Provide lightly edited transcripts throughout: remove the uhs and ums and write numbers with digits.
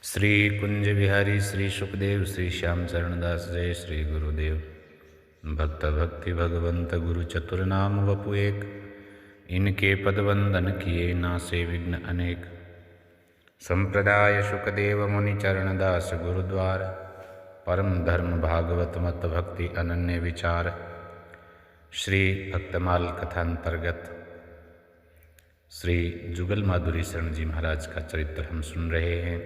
श्री कुंज बिहारी श्री सुखदेव श्री श्याम चरणदास जय श्री गुरुदेव। भक्त भक्ति भगवंत गुरु चतुर नाम वपु एक, इनके पदवंदन किए नासे विघ्न अनेक। संप्रदाय सुखदेव मुनि चरणदास गुरुद्वार, परम धर्म भागवत मत भक्ति अनन्य विचार। श्री भक्तमाल कथांतर्गत श्री जुगल माधुरी शरण जी महाराज का चरित्र हम सुन रहे हैं।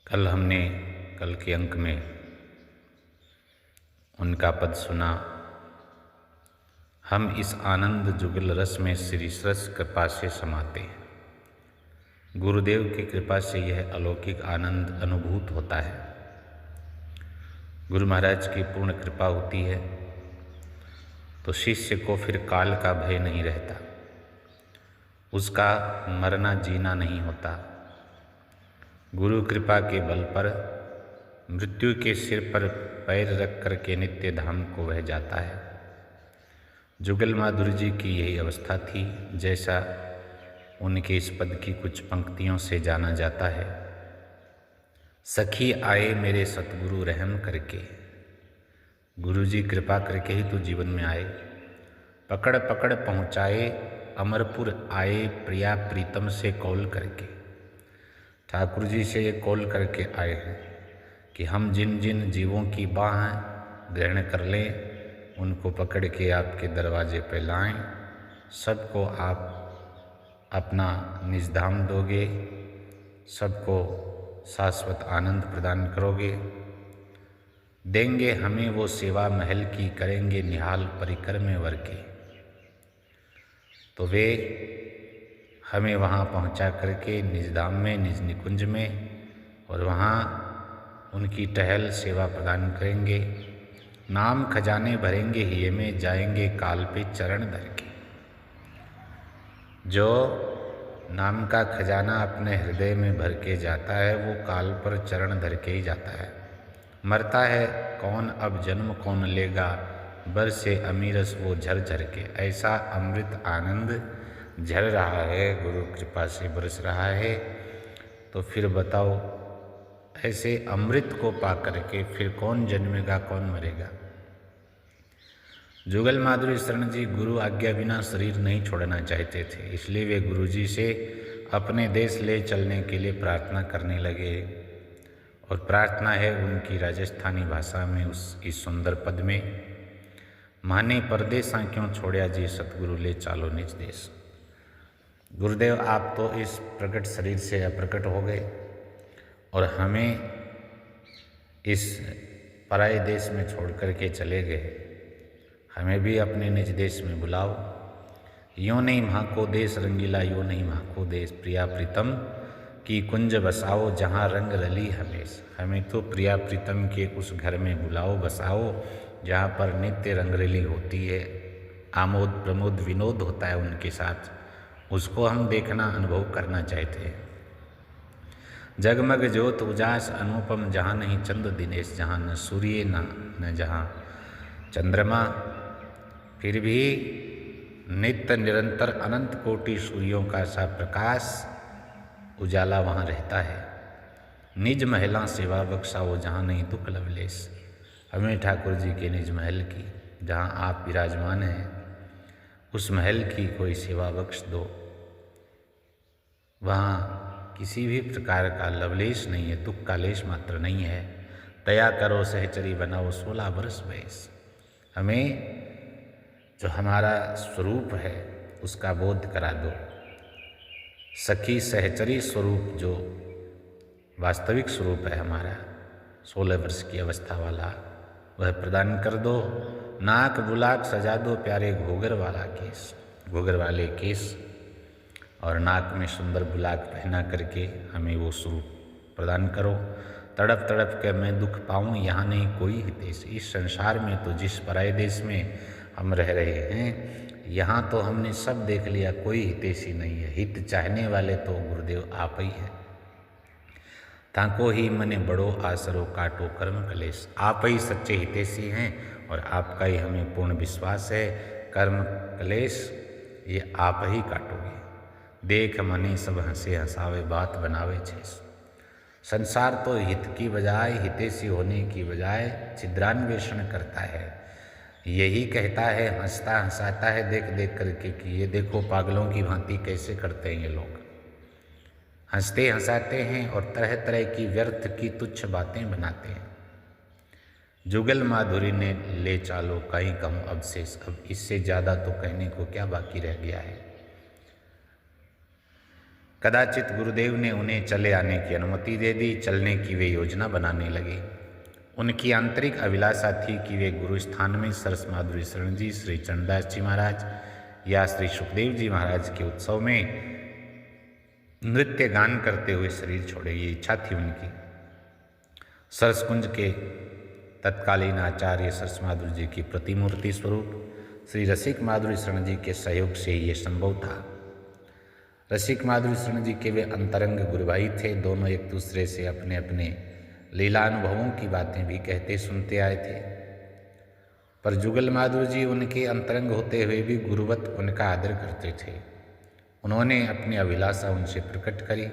कल के अंक में उनका पद सुना। हम इस आनंद जुगल रस में श्री रस कृपा से समाते हैं। गुरुदेव की कृपा से यह अलौकिक आनंद अनुभूत होता है। गुरु महाराज की पूर्ण कृपा होती है तो शिष्य को फिर काल का भय नहीं रहता, उसका मरना जीना नहीं होता। गुरु कृपा के बल पर मृत्यु के सिर पर पैर रख कर के नित्य धाम को वह जाता है। जुगल माधुरी जी की यही अवस्था थी, जैसा उनके इस पद की कुछ पंक्तियों से जाना जाता है। सखी आए मेरे सतगुरु रहम करके, गुरु जी कृपा करके ही तो जीवन में आए। पकड़ पकड़ पहुँचाए अमरपुर आए, प्रिया प्रीतम से कॉल करके। ठाकुर जी से ये कॉल करके आए हैं कि हम जिन जिन जीवों की बाह ग्रहण कर लें, उनको पकड़ के आपके दरवाजे पे लाएं। सबको आप अपना निज धाम दोगे, सबको शाश्वत आनंद प्रदान करोगे। देंगे हमें वो सेवा महल की, करेंगे निहाल परिकर में वर के। तो वे हमें वहाँ पहुँचा करके निज धाम में, निज निकुंज में, और वहाँ उनकी टहल सेवा प्रदान करेंगे। नाम खजाने भरेंगे हिये में, जाएंगे काल पे चरण धर के। जो नाम का खजाना अपने हृदय में भर के जाता है वो काल पर चरण धर के ही जाता है। मरता है कौन अब जन्म कौन लेगा, बरसे अमीरस वो झर झर के। ऐसा अमृत आनंद झर रहा है, गुरु कृपा से बरस रहा है। तो फिर बताओ, ऐसे अमृत को पा करके फिर कौन जन्मेगा, कौन मरेगा। जुगल माधुरी शरण जी गुरु आज्ञा बिना शरीर नहीं छोड़ना चाहते थे, इसलिए वे गुरु जी से अपने देश ले चलने के लिए प्रार्थना करने लगे। और प्रार्थना है उनकी राजस्थानी भाषा में इस सुंदर पद में, माने परदेसा क्यों छोड़या जी, सतगुरु ले चालो निज देश। गुरुदेव आप तो इस प्रकट शरीर से अप्रकट हो गए और हमें इस पराये देश में छोड़ कर के चले गए। हमें भी अपने निज देश में बुलाओ। यूँ नहीं भाको देश रंगीला, यूँ नहीं भाको देश, प्रिया प्रीतम की कुंज बसाओ, जहाँ रंग रली हमेश। हमें तो प्रिया प्रीतम के उस घर में बुलाओ, बसाओ, जहाँ पर नित्य रंगरली होती है, आमोद प्रमोद विनोद होता है उनके साथ। उसको हम देखना, अनुभव करना चाहते हैं। जगमग ज्योत उजास अनुपम, जहाँ नहीं चंद्र दिनेश, जहाँ न सूर्य न जहाँ चंद्रमा, फिर भी नित्य निरंतर अनंत कोटि सूर्यों का सा प्रकाश उजाला वहाँ रहता है। निज महला सेवा बख्शाओ, जहाँ नहीं दुख लवलेश। हमें ठाकुर जी के निज महल की, जहाँ आप विराजमान हैं, उस महल की कोई सेवा बख्श दो। वहाँ किसी भी प्रकार का लवलेश नहीं है, दुख का लेश मात्र नहीं है। दया करो सहचरी बनाओ 16 वर्ष वयस। हमें जो हमारा स्वरूप है उसका बोध करा दो। सखी सहचरी स्वरूप जो वास्तविक स्वरूप है हमारा, 16 वर्ष की अवस्था वाला, वह प्रदान कर दो। नाक बुलाक सजा दो प्यारे घोगर वाला केस, घोगर वाले केस, और नाक में सुंदर बुलाक पहना करके हमें वो स्वरूप प्रदान करो। तड़प तड़प के मैं दुख पाऊँ, यहाँ नहीं कोई हितेश। इस संसार में तो जिस पराये देश में हम रह रहे हैं, यहाँ तो हमने सब देख लिया, कोई हितेशी नहीं है। हित चाहने वाले तो गुरुदेव आप ही हैं। ताको ही मने बड़ो आसरो काटो कर्म कलेश। आप ही सच्चे हितेशी हैं और आपका ही हमें पूर्ण विश्वास है। कर्म कलेश ये आप ही काटोगे। देख मने सब हंसे हंसावे बात बनावे छे। संसार तो हित की बजाय हितैषी होने की बजाय छिद्रान्वेषण करता है। यही कहता है, हंसता हंसाता है देख देख करके कि ये देखो पागलों की भांति कैसे करते हैं ये लोग। हंसते हंसाते हैं और तरह तरह की व्यर्थ की तुच्छ बातें बनाते हैं। जुगल माधुरी ने ले चालो कहीं कहूँ अब शेष, अब इससे ज़्यादा तो कहने को क्या बाकी रह गया है। कदाचित गुरुदेव ने उन्हें चले आने की अनुमति दे दी। चलने की वे योजना बनाने लगे। उनकी आंतरिक अभिलाषा थी कि वे गुरु स्थान में सरस माधुरी शरण जी, श्री चरणदास जी महाराज या श्री सुखदेव जी महाराज के उत्सव में नृत्य गान करते हुए शरीर छोड़े। ये इच्छा थी उनकी। सरसकुंज के तत्कालीन आचार्य सरस माधुरी जी की प्रतिमूर्ति स्वरूप श्री रसिक माधुरी शरण जी के सहयोग से ये संभव था। रसिक माधुरी शरण जी के वे अंतरंग गुरुभाई थे। दोनों एक दूसरे से अपने अपने लीलानुभवों की बातें भी कहते सुनते आए थे। पर जुगल माधुरी जी उनके अंतरंग होते हुए भी गुरुवत उनका आदर करते थे। उन्होंने अपनी अभिलाषा उनसे प्रकट करी,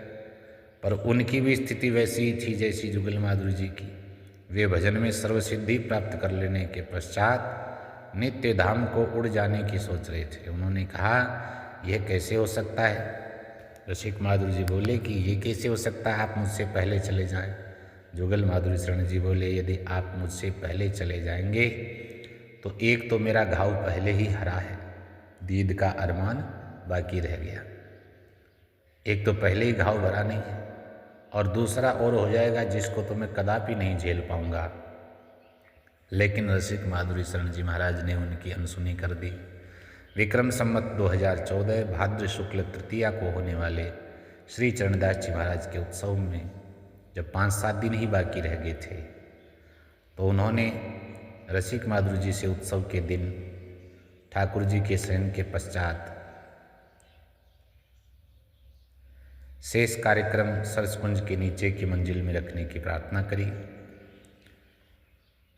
पर उनकी भी स्थिति वैसी ही थी जैसी जुगल माधुरी जी की। वे भजन में सर्वसिद्धि प्राप्त कर लेने के पश्चात नित्य धाम को उड़ जाने की सोच रहे थे। उन्होंने कहा, यह कैसे हो सकता है? रसिक माधुरी जी बोले कि ये कैसे हो सकता है, आप मुझसे पहले चले जाएं। जुगल माधुरी शरण जी बोले, यदि आप मुझसे पहले चले जाएंगे तो एक तो मेरा घाव पहले ही हरा है, दीद का अरमान बाकी रह गया। एक तो पहले ही घाव भरा नहीं है और दूसरा और हो जाएगा जिसको तो मैं कदापि नहीं झेल पाऊंगा। लेकिन रसिक माधुरी शरण जी महाराज ने उनकी अनसुनी कर दी। विक्रम संवत 2014 भाद्र शुक्ल तृतीया को होने वाले श्री चरणदास जी महाराज के उत्सव में जब 5-7 दिन ही बाकी रह गए थे, तो उन्होंने रसिक माधुरी जी से उत्सव के दिन ठाकुर जी के शयन के पश्चात शेष कार्यक्रम सरसकुंज के नीचे की मंजिल में रखने की प्रार्थना करी।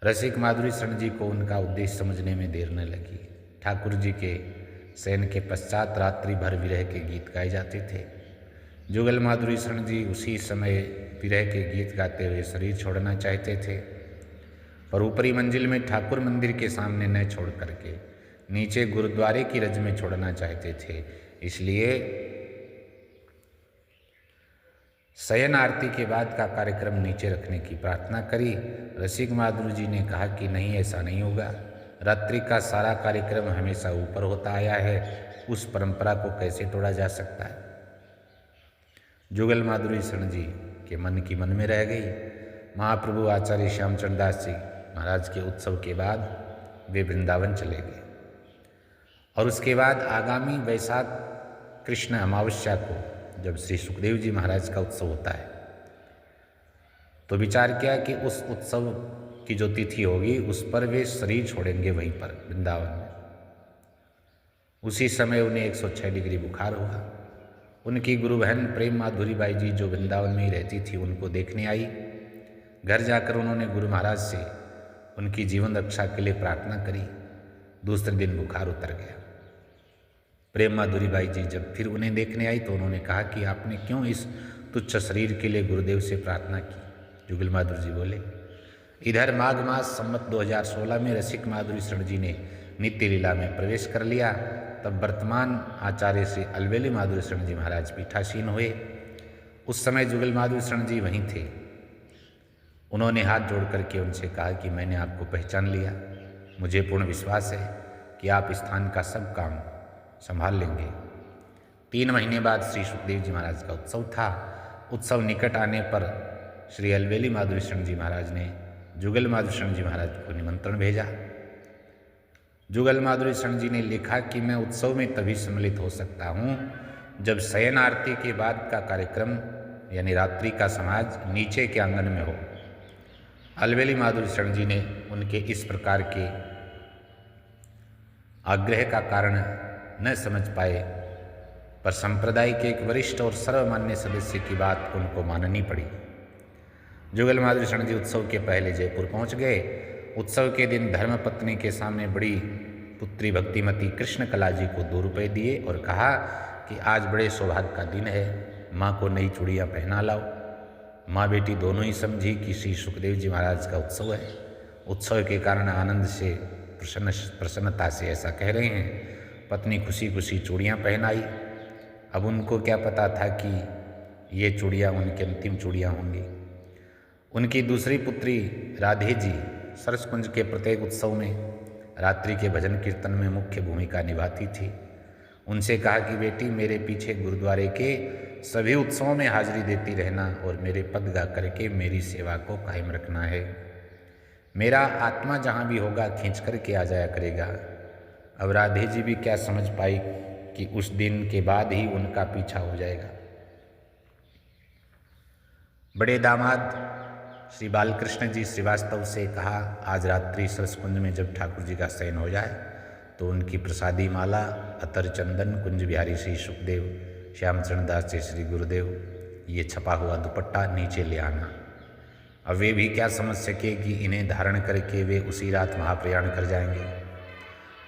रसिक माधुरी शरण जी को उनका उद्देश्य समझने में देर न लगी। ठाकुर जी के शयन के पश्चात रात्रि भर विरह के गीत गाए जाते थे। जुगल माधुरी शरण जी उसी समय विरह के गीत गाते हुए शरीर छोड़ना चाहते थे, पर ऊपरी मंजिल में ठाकुर मंदिर के सामने न छोड़ करके नीचे गुरुद्वारे की रज में छोड़ना चाहते थे। इसलिए शयन आरती के बाद का कार्यक्रम नीचे रखने की प्रार्थना करी। रसिक माधुरी जी ने कहा कि नहीं, ऐसा नहीं होगा। रात्रि का सारा कार्यक्रम हमेशा ऊपर होता आया है, उस परंपरा को कैसे तोड़ा जा सकता है। जुगल माधुरी शरण जी के मन की मन में रह गई। महाप्रभु आचार्य श्यामचंद्र दास जी महाराज के उत्सव के बाद वे वृंदावन चले गए और उसके बाद आगामी वैशाख कृष्ण अमावस्या को जब श्री सुखदेव जी महाराज का उत्सव होता है, तो विचार किया कि उस उत्सव की जो तिथि होगी उस पर वे शरीर छोड़ेंगे वहीं पर वृंदावन में। उसी समय उन्हें 106 डिग्री बुखार हुआ। उनकी गुरु बहन प्रेम माधुरी बाई जी जो वृंदावन में ही रहती थी, उनको देखने आई। घर जाकर उन्होंने गुरु महाराज से उनकी जीवन रक्षा के लिए प्रार्थना करी। दूसरे दिन बुखार उतर गया। प्रेम माधुरी बाई जी जब फिर उन्हें देखने आई तो उन्होंने कहा कि आपने क्यों इस तुच्छ शरीर के लिए गुरुदेव से प्रार्थना की? जुगल माधुरी जी बोले, इधर माघ मास संवत 2016 में रसिक माधुरी शरण जी ने नित्य लीला में प्रवेश कर लिया। तब वर्तमान आचार्य श्री अलवेली माधुरी शरण जी महाराज पीठासीन हुए। उस समय जुगल माधुरी शरण जी वहीं थे। उन्होंने हाथ जोड़ करके उनसे कहा कि मैंने आपको पहचान लिया। मुझे पूर्ण विश्वास है कि आप स्थान का सब काम संभाल लेंगे। 3 महीने बाद श्री सुखदेव जी महाराज का उत्सव था। उत्सव निकट आने पर श्री अलवेली माधुरी शरण जी महाराज ने जुगल माधुरी शरण जी महाराज को निमंत्रण भेजा। जुगल माधुरी शरण जी ने लिखा कि मैं उत्सव में तभी सम्मिलित हो सकता हूँ जब शयन आरती के बाद का कार्यक्रम यानी रात्रि का समाज नीचे के आंगन में हो। अलवेली माधुरी शरण जी ने उनके इस प्रकार के आग्रह का कारण न समझ पाए, पर संप्रदाय के एक वरिष्ठ और सर्वमान्य सदस्य की बात उनको माननी पड़ी। जुगल माधुरी शरण जी उत्सव के पहले जयपुर पहुंच गए। उत्सव के दिन धर्मपत्नी के सामने बड़ी पुत्री भक्तिमती कृष्ण कला जी को 2 रुपये दिए और कहा कि आज बड़े सौभाग्य का दिन है, माँ को नई चूड़ियाँ पहना लाओ। माँ बेटी दोनों ही समझी कि श्री सुखदेव जी महाराज का उत्सव है, उत्सव के कारण आनंद से प्रसन्नता से ऐसा कह रहे हैं। पत्नी खुशी खुशी चूड़ियाँ पहनाई। अब उनको क्या पता था कि ये चूड़ियाँ उनकी अंतिम चूड़ियाँ होंगी। उनकी दूसरी पुत्री राधे जी सरसकुंज के प्रत्येक उत्सव में रात्रि के भजन कीर्तन में मुख्य भूमिका निभाती थी। उनसे कहा कि बेटी मेरे पीछे गुरुद्वारे के सभी उत्सवों में हाजिरी देती रहना और मेरे पद गा करके मेरी सेवा को कायम रखना है। मेरा आत्मा जहाँ भी होगा खींच करके आ जाया करेगा। अब राधे जी भी क्या समझ पाई कि उस दिन के बाद ही उनका पीछा हो जाएगा। बड़े दामाद श्री बालकृष्ण जी श्रीवास्तव से कहा, आज रात्रि सरसकुंज में जब ठाकुर जी का शयन हो जाए तो उनकी प्रसादी माला, अतर चंदन, कुंज बिहारी श्री सुखदेव, श्यामचरण दास जी श्री गुरुदेव, ये छपा हुआ दुपट्टा नीचे ले आना। अब वे भी क्या समझ सके कि इन्हें धारण करके वे उसी रात महाप्रयाण कर जाएंगे।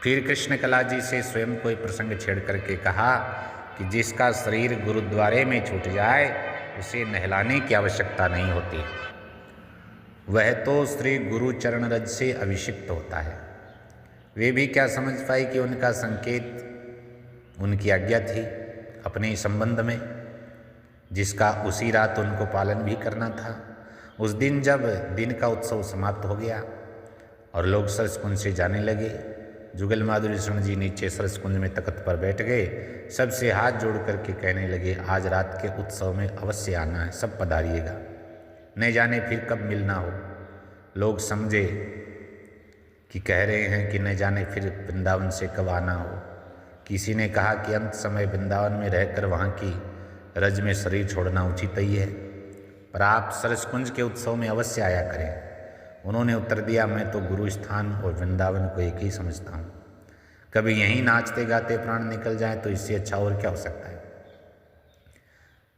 फिर कृष्ण कला जी से स्वयं कोई प्रसंग छेड़ करके कहा कि जिसका शरीर गुरुद्वारे में छूट जाए उसे नहलाने की आवश्यकता नहीं होती, वह तो श्री गुरु चरण रज से अभिषिक्त होता है। वे भी क्या समझ पाई कि उनका संकेत उनकी आज्ञा थी अपने ही संबंध में, जिसका उसी रात उनको पालन भी करना था। उस दिन जब दिन का उत्सव समाप्त हो गया और लोग सरसकुंज से जाने लगे, जुगल माधुरी शरण जी नीचे सरसकुंज में तख्त पर बैठ गए, सबसे हाथ जोड़ करके कहने लगे, आज रात के उत्सव में अवश्य आना है, सब पधारिएगा, न जाने फिर कब मिलना हो। लोग समझे कि कह रहे हैं कि न जाने फिर वृंदावन से कब आना हो। किसी ने कहा कि अंत समय वृंदावन में रहकर वहाँ की रज में शरीर छोड़ना उचित ही है, पर आप सरसकुंज के उत्सव में अवश्य आया करें। उन्होंने उत्तर दिया, मैं तो गुरु स्थान और वृंदावन को एक ही समझता हूँ। कभी यहीं नाचते गाते प्राण निकल जाए तो इससे अच्छा और क्या हो सकता है।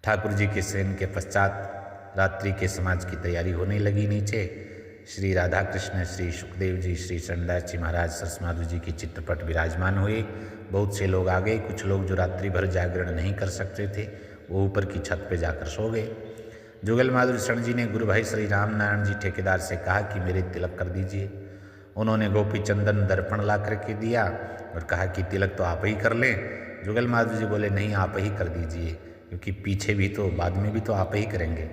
ठाकुर जी के शयन के पश्चात रात्रि के समाज की तैयारी होने लगी। नीचे श्री राधा कृष्ण, श्री सुखदेव जी, श्री चरणदास जी महाराज, सरस्माधु जी की चित्रपट विराजमान हुए। बहुत से लोग आ गए। कुछ लोग जो रात्रि भर जागरण नहीं कर सकते थे वो ऊपर की छत पर जाकर सो गए। जुगल माधुरी शरण जी ने गुरु भाई श्री राम नारायण जी ठेकेदार से कहा कि मेरे तिलक कर दीजिए। उन्होंने गोपी चंदन दर्पण ला करके दिया और कहा कि तिलक तो आप ही कर लें। जुगल माधुरी जी बोले, नहीं, आप ही कर दीजिए, क्योंकि पीछे भी तो बाद में भी तो आप ही करेंगे।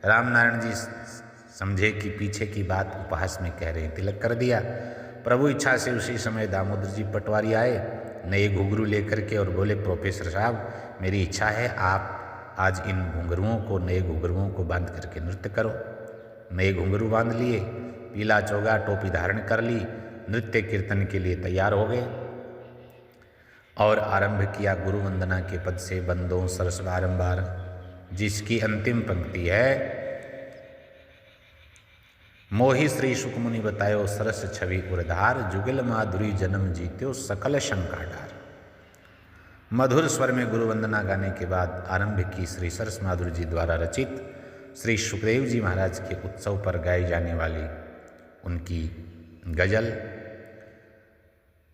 राम नारायण जी समझे कि पीछे की बात उपहास में कह रहे हैं, तिलक कर दिया। प्रभु इच्छा से उसी समय दामोदर जी पटवारी आए नए घुंघरू लेकर के और बोले, प्रोफेसर साहब, मेरी इच्छा है आप आज इन घुंघरुओं को, नए घुंघरुओं को बांध करके नृत्य करो। नए घुंघरू बांध लिए, पीला चोगा टोपी धारण कर ली, नृत्य कीर्तन के लिए तैयार हो गए और आरंभ किया गुरु वंदना के पद से, बंदों सरस बारंबार, जिसकी अंतिम पंक्ति है, मोहि श्री सुखमुनि बतायो सरस छवि उरधार, जुगल माधुरी जन्म जीत्यो सकल शंका डार। मधुर स्वर में गुरु वंदना गाने के बाद आरंभ की श्री सरस माधुरी जी द्वारा रचित श्री सुखदेव जी महाराज के उत्सव पर गाई जाने वाली उनकी गजल,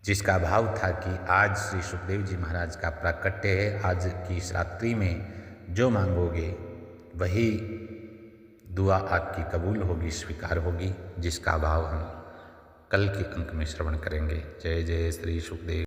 जिसका भाव था कि आज श्री सुखदेव जी महाराज का प्राकट्य है, आज की इस रात्रि में जो मांगोगे वही दुआ आपकी कबूल होगी, स्वीकार होगी, जिसका भाव हम कल के अंक में श्रवण करेंगे। जय जय श्री सुखदेव।